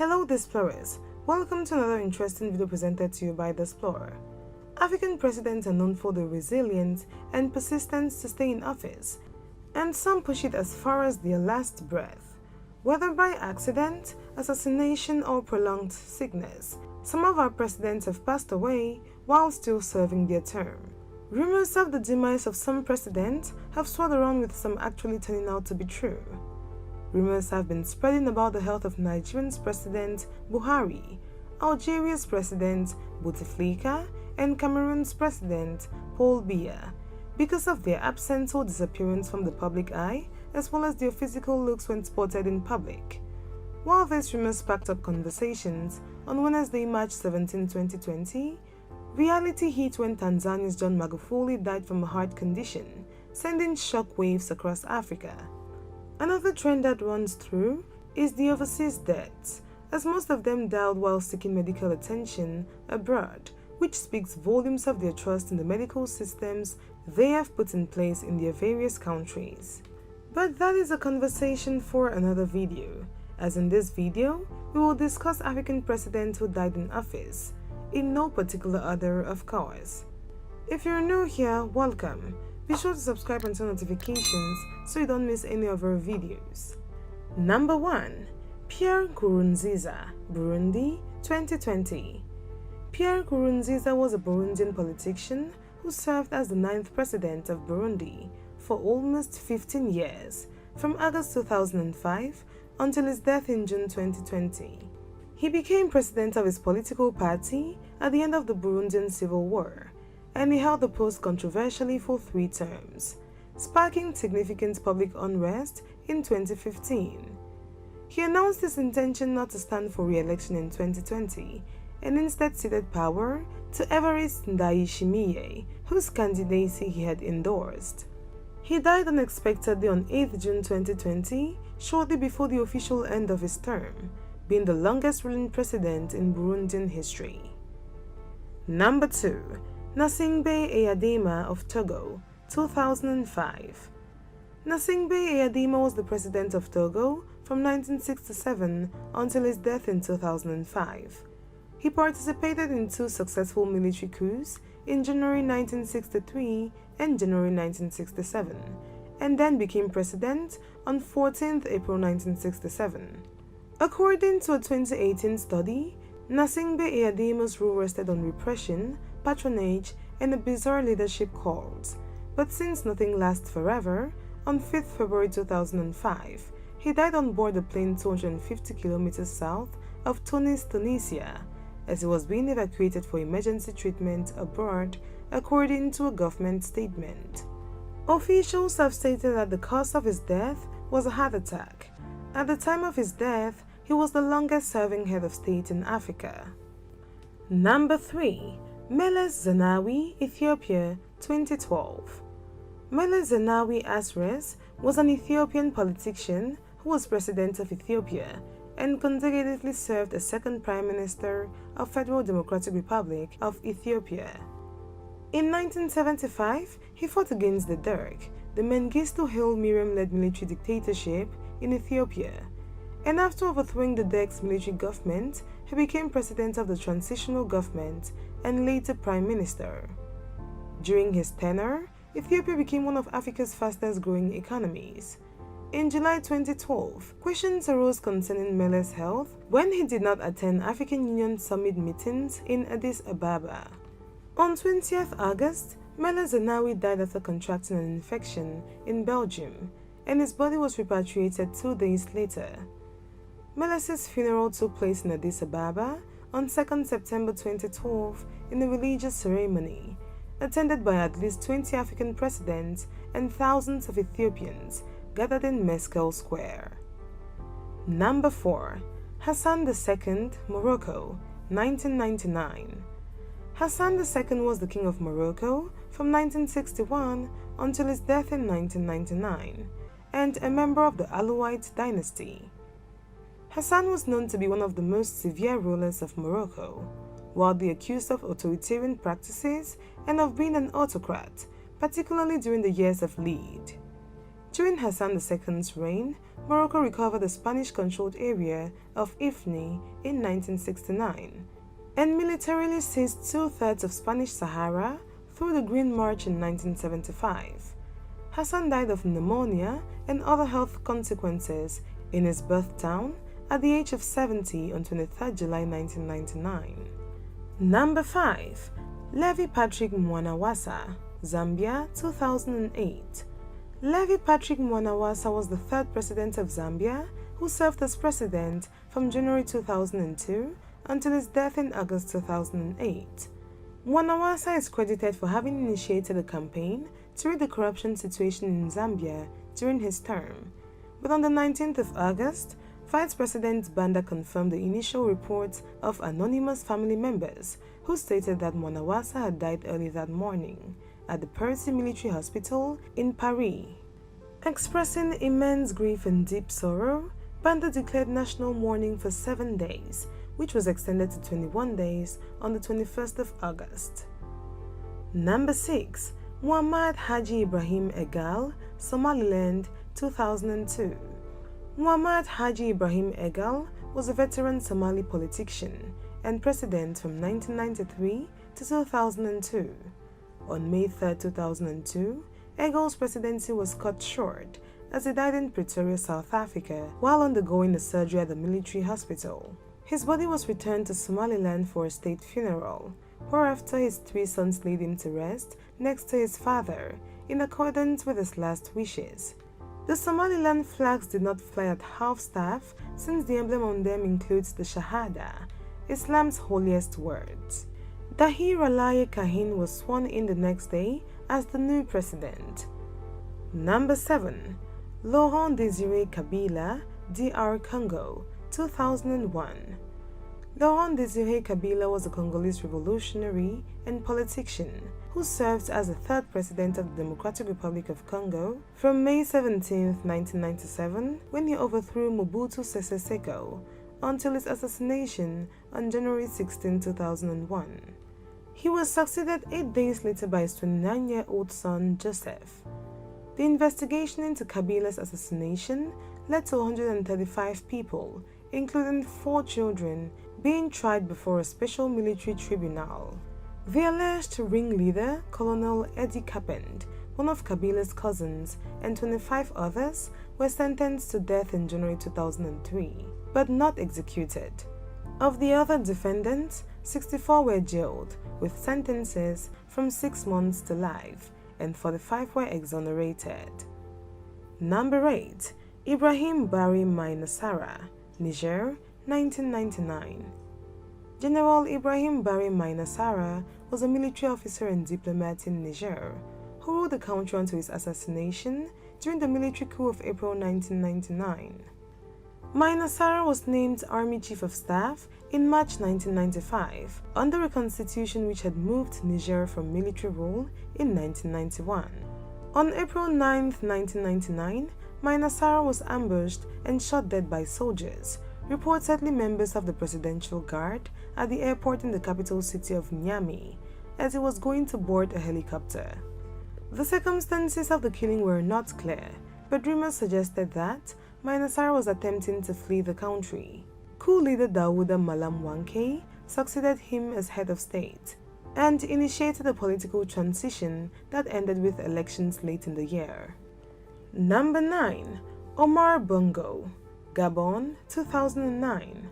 Hello Displorers, welcome to another interesting video presented to you by The Explorer. African presidents are known for their resilience and persistence to stay in office, and some push it as far as their last breath. Whether by accident, assassination or prolonged sickness, some of our presidents have passed away while still serving their term. Rumors of the demise of some presidents have swirled around, with some actually turning out to be true. Rumors have been spreading about the health of Nigeria's President Buhari, Algeria's President Bouteflika, and Cameroon's President Paul Biya because of their absence or disappearance from the public eye, as well as their physical looks when spotted in public. While these rumors sparked up conversations, on Wednesday, March 17, 2020, reality hit when Tanzania's John Magufuli died from a heart condition, sending shockwaves across Africa. Another trend that runs through is the overseas deaths, as most of them died while seeking medical attention abroad, which speaks volumes of their trust in the medical systems they have put in place in their various countries. But that is a conversation for another video, as in this video, we will discuss African presidents who died in office, in no particular order, of course. If you're new here, welcome. Be sure to subscribe and turn notifications so you don't miss any of our videos. Number 1. Pierre Nkurunziza, Burundi, 2020. Pierre Nkurunziza was a Burundian politician who served as the 9th president of Burundi for almost 15 years, from August 2005 until his death in June 2020. He became president of his political party at the end of the Burundian Civil War, and he held the post controversially for 3 terms, sparking significant public unrest in 2015. He announced his intention not to stand for re-election in 2020 and instead ceded power to Evariste Ndayishimiye, whose candidacy he had endorsed. He died unexpectedly on 8 June 2020, shortly before the official end of his term, being the longest ruling president in Burundian history. Number 2. Gnassingbé Eyadéma of Togo, 2005. Gnassingbé Eyadéma was the president of Togo from 1967 until his death in 2005. He participated in 2 successful military coups in January 1963 and January 1967, and then became president on 14th April 1967. According to a 2018 study, Gnassingbé Eyadéma's rule rested on repression, patronage, and a bizarre leadership cult. But since nothing lasts forever, on 5th February 2005, he died on board a plane 250 kilometers south of Tunis, Tunisia, as he was being evacuated for emergency treatment abroad, according to a government statement. Officials have stated that the cause of his death was a heart attack. At the time of his death, he was the longest-serving head of state in Africa. Number 3. Meles Zenawi, Ethiopia, 2012. Meles Zenawi Asres was an Ethiopian politician who was president of Ethiopia and consecutively served as second prime minister of Federal Democratic Republic of Ethiopia. In 1975, he fought against the Derg, the Mengistu Haile Mariam-led military dictatorship in Ethiopia, and after overthrowing the Derg's military government, he became president of the transitional government and later prime minister. During his tenure, Ethiopia became one of Africa's fastest growing economies. In July 2012, questions arose concerning Meles' health when he did not attend African Union summit meetings in Addis Ababa. On 20th August, Meles Zenawi died after contracting an infection in Belgium, and his body was repatriated 2 days later. Meles' funeral took place in Addis Ababa on 2nd September 2012 in a religious ceremony, attended by at least 20 African presidents and thousands of Ethiopians gathered in Meskel Square. Number 4. Hassan II, Morocco, 1999. Hassan II was the king of Morocco from 1961 until his death in 1999, and a member of the Alawite dynasty. Hassan was known to be one of the most severe rulers of Morocco, widely accused of authoritarian practices and of being an autocrat, particularly during the years of Lead. During Hassan II's reign, Morocco recovered the Spanish-controlled area of Ifni in 1969 and militarily seized two-thirds of Spanish Sahara through the Green March in 1975. Hassan died of pneumonia and other health consequences in his birth town at the age of 70 on 23 July 1999. Number 5. Levi Patrick Mwanawasa, Zambia, 2008. Levi Patrick Mwanawasa was the third president of Zambia who served as president from January 2002 until his death in August 2008. Mwanawasa is credited for having initiated a campaign to rid the corruption situation in Zambia during his term, but on the 19th of August, Vice President Banda confirmed the initial reports of anonymous family members who stated that Mwanawasa had died early that morning at the Percy Military Hospital in Paris. Expressing immense grief and deep sorrow, Banda declared national mourning for 7 days, which was extended to 21 days on the 21st of August. Number 6. Muhammad Haji Ibrahim Egal, Somaliland, 2002. Muhammad Haji Ibrahim Egal was a veteran Somali politician and president from 1993 to 2002. On May 3, 2002, Egal's presidency was cut short as he died in Pretoria, South Africa, while undergoing a surgery at the military hospital. His body was returned to Somaliland for a state funeral, whereafter his 3 sons laid him to rest next to his father, in accordance with his last wishes. The Somaliland flags did not fly at half-staff since the emblem on them includes the Shahada, Islam's holiest words. Dahir Alaye Kahin was sworn in the next day as the new president. Number 7. Laurent Désiré Kabila, DR Congo, 2001. Laurent Désiré Kabila was a Congolese revolutionary and politician who served as the third president of the Democratic Republic of Congo from May 17, 1997, when he overthrew Mobutu Sese Seko, until his assassination on January 16, 2001. He was succeeded 8 days later by his 29-year-old son, Joseph. The investigation into Kabila's assassination led to 135 people, including 4 children, being tried before a special military tribunal. The alleged ringleader, Colonel Eddie Kapend, one of Kabila's cousins, and 25 others were sentenced to death in January 2003, but not executed. Of the other defendants, 64 were jailed, with sentences from 6 months to life, and 45 were exonerated. Number 8. Ibrahim Bari Mai Nassara, Niger, 1999. General Ibrahim Bari Mai Nassara was a military officer and diplomat in Niger who ruled the country until his assassination during the military coup of April 1999. Mai Nassara was named Army Chief of Staff in March 1995 under a constitution which had moved Niger from military rule in 1991. On April 9, 1999, Mai Nassara was ambushed and shot dead by soldiers, reportedly members of the Presidential Guard, at the airport in the capital city of Niamey, as he was going to board a helicopter. The circumstances of the killing were not clear, but rumors suggested that Mai Nassara was attempting to flee the country. Coup leader Dawuda Malam Wanke succeeded him as head of state and initiated a political transition that ended with elections late in the year. Number 9. Omar Bongo, Gabon, 2009.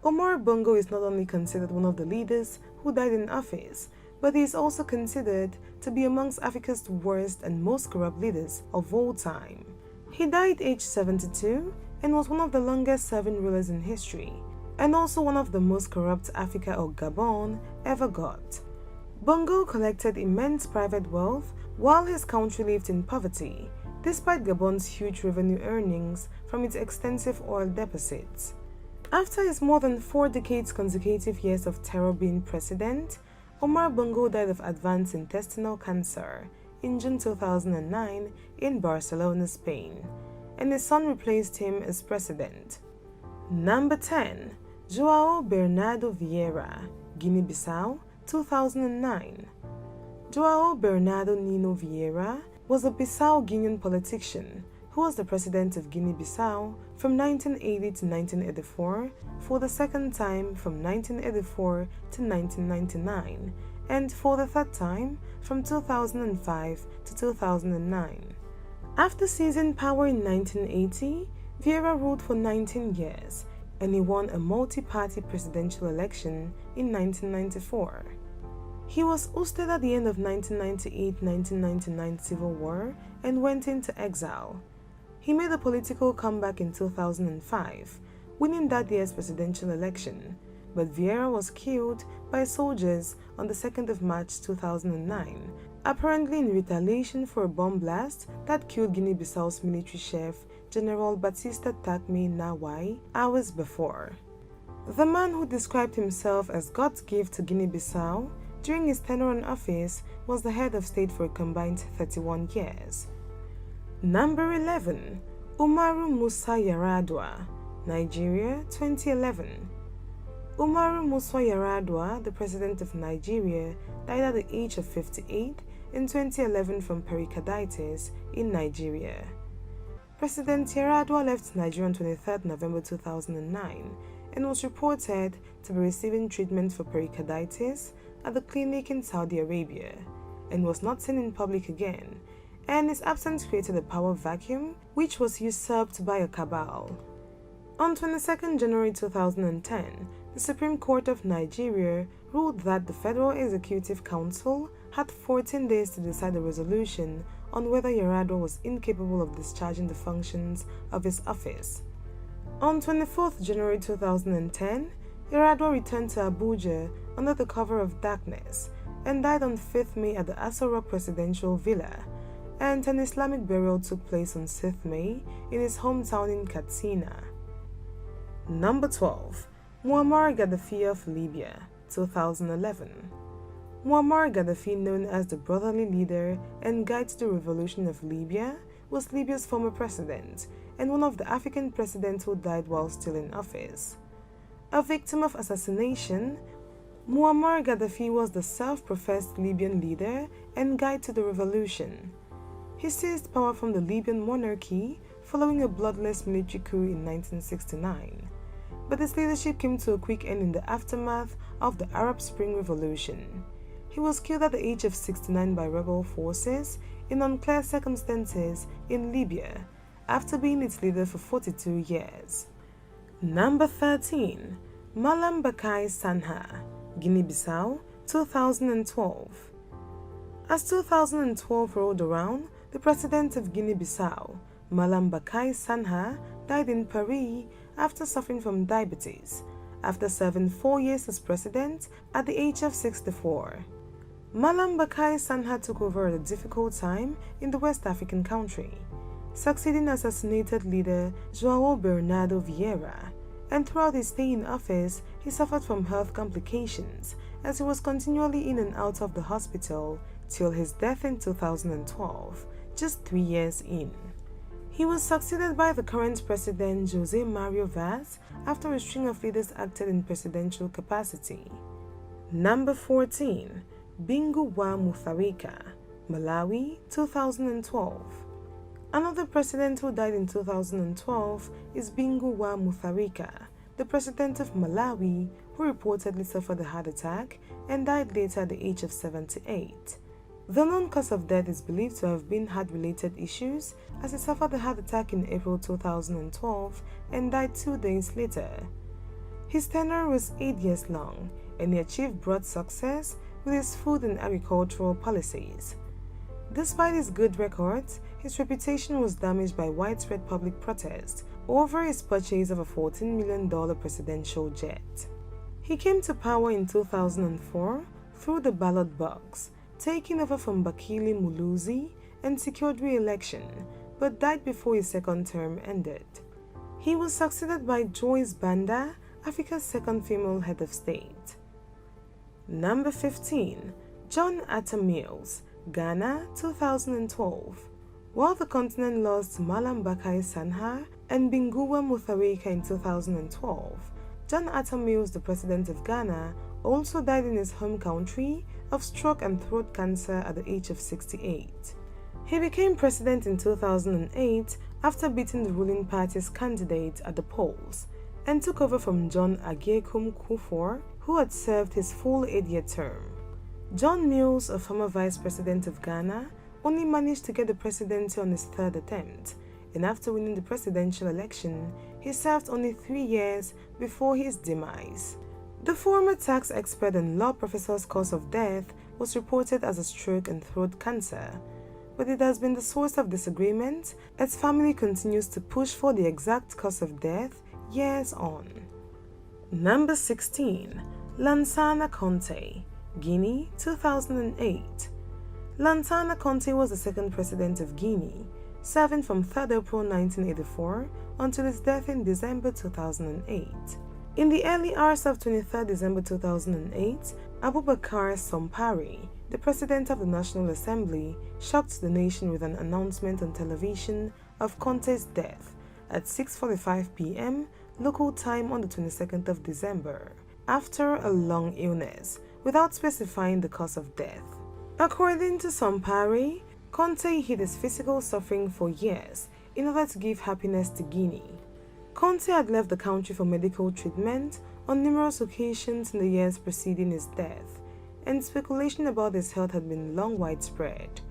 Omar Bongo is not only considered one of the leaders who died in office, but he is also considered to be amongst Africa's worst and most corrupt leaders of all time. He died aged 72 and was one of the longest-serving rulers in history, and also one of the most corrupt Africa or Gabon ever got. Bongo collected immense private wealth while his country lived in poverty, despite Gabon's huge revenue earnings from its extensive oil deposits. After his more than 4 decades consecutive years of terror being president, Omar Bongo died of advanced intestinal cancer in June 2009 in Barcelona, Spain, and his son replaced him as president. Number 10. João Bernardo Vieira, Guinea-Bissau, 2009. João Bernardo Nino Vieira was a Bissau-Guinean politician, who was the president of Guinea-Bissau from 1980 to 1984, for the second time from 1984 to 1999, and for the third time from 2005 to 2009. After seizing power in 1980, Vieira ruled for 19 years, and he won a multi-party presidential election in 1994. He was ousted at the end of 1998-1999 civil war and went into exile. He made a political comeback in 2005, winning that year's presidential election, but Vieira was killed by soldiers on the 2nd of March 2009, apparently in retaliation for a bomb blast that killed Guinea-Bissau's military chief, General Batista Takme Nawai, hours before. The man who described himself as God's gift to Guinea-Bissau during his tenure in office was the head of state for a combined 31 years. Number 11. Umaru Musa Yar'Adua, Nigeria, 2011. Umaru Musa Yar'Adua, the president of Nigeria, died at the age of 58 in 2011 from pericarditis in Nigeria. President Yar'Adua left Nigeria on 23 November 2009 and was reported to be receiving treatment for pericarditis at the clinic in Saudi Arabia, and was not seen in public again, and his absence created a power vacuum which was usurped by a cabal. On 22 January 2010, the Supreme Court of Nigeria ruled that the Federal Executive Council had 14 days to decide a resolution on whether Yar'Adua was incapable of discharging the functions of his office. On 24 January 2010, Yar'Adua returned to Abuja under the cover of darkness and died on 5th May at the Aso Rock Presidential Villa, and an Islamic burial took place on 6th May in his hometown in Katsina. Number 12. Muammar Gaddafi of Libya, 2011. Muammar Gaddafi, known as the brotherly leader and guide to the revolution of Libya, was Libya's former president and one of the African presidents who died while still in office. A victim of assassination, Muammar Gaddafi was the self-professed Libyan leader and guide to the revolution. He seized power from the Libyan monarchy following a bloodless military coup in 1969, but his leadership came to a quick end in the aftermath of the Arab Spring Revolution. He was killed at the age of 69 by rebel forces in unclear circumstances in Libya after being its leader for 42 years. Number 13. Malam Bakai Sanha, Guinea-Bissau, 2012. As 2012 rolled around, the president of Guinea-Bissau, Malam Bakai Sanha, died in Paris after suffering from diabetes, after serving 4 years as president at the age of 64. Malam Bakai Sanha took over at a difficult time in the West African country, succeeding assassinated leader João Bernardo Vieira, and throughout his stay in office, he suffered from health complications as he was continually in and out of the hospital till his death in 2012, just 3 years in. He was succeeded by the current president José Mário Vaz after a string of leaders acted in presidential capacity. Number 14. Bingu wa Mutharika, Malawi, 2012. Another president who died in 2012 is Bingu wa Mutharika, the president of Malawi, who reportedly suffered a heart attack and died later at the age of 78. The known cause of death is believed to have been heart-related issues, as he suffered a heart attack in April 2012 and died 2 days later. His tenure was 8 years long, and he achieved broad success with his food and agricultural policies. Despite his good records, his reputation was damaged by widespread public protest over his purchase of a $14 million presidential jet. He came to power in 2004 through the ballot box, taking over from Bakili Muluzi, and secured re-election, but died before his second term ended. He was succeeded by Joyce Banda, Africa's second female head of state. Number 15. John Atta Mills, Ghana, 2012. While the continent lost Malam Bakai Sanha and Binguwa Mutharika in 2012, John Atta Mills, the president of Ghana, also died in his home country of stroke and throat cancer at the age of 68. He became president in 2008 after beating the ruling party's candidate at the polls, and took over from John Agyekum Kufuor, who had served his full 8-year term. John Mills, a former vice president of Ghana, only managed to get the presidency on his third attempt, and after winning the presidential election, he served only 3 years before his demise. The former tax expert and law professor's cause of death was reported as a stroke and throat cancer, but it has been the source of disagreement as family continues to push for the exact cause of death years on. Number 16. Lansana Conté, Guinea, 2008. Lansana Conté was the second president of Guinea, serving from 3rd April 1984 until his death in December 2008. In the early hours of 23rd December 2008, Abubakar Sompari, the president of the National Assembly, shocked the nation with an announcement on television of Conté's death at 6:45 p.m. local time on the 22nd of December, after a long illness, without specifying the cause of death. According to Sompari, Conté hid his physical suffering for years in order to give happiness to Guinea. Conté had left the country for medical treatment on numerous occasions in the years preceding his death, and speculation about his health had been long widespread.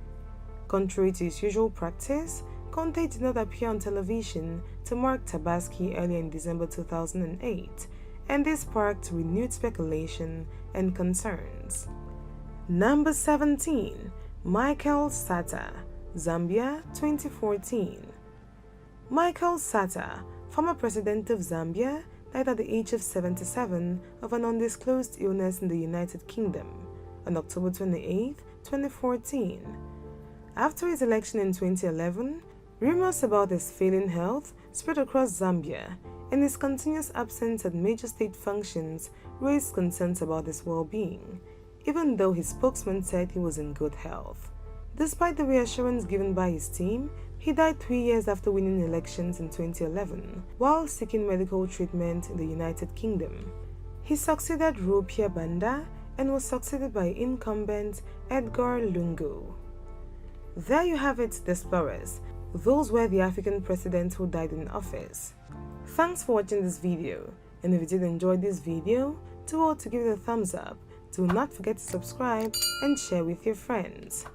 Contrary to his usual practice, Conté did not appear on television to mark Tabaski earlier in December 2008, and this sparked renewed speculation and concerns. Number 17. Michael Sata, Zambia, 2014. Michael Sata, former president of Zambia, died at the age of 77 of an undisclosed illness in the United Kingdom on October 28, 2014. After his election in 2011, rumors about his failing health spread across Zambia, and his continuous absence at major state functions raised concerns about his well-being, even though his spokesman said he was in good health. Despite the reassurance given by his team, he died 3 years after winning elections in 2011 while seeking medical treatment in the United Kingdom. He succeeded Rupia Banda and was succeeded by incumbent Edgar Lungu. There you have it, the explorers. Those were the African presidents who died in office. Thanks for watching this video, and if you did enjoy this video, do all to give it a thumbs up. Do not forget to subscribe and share with your friends.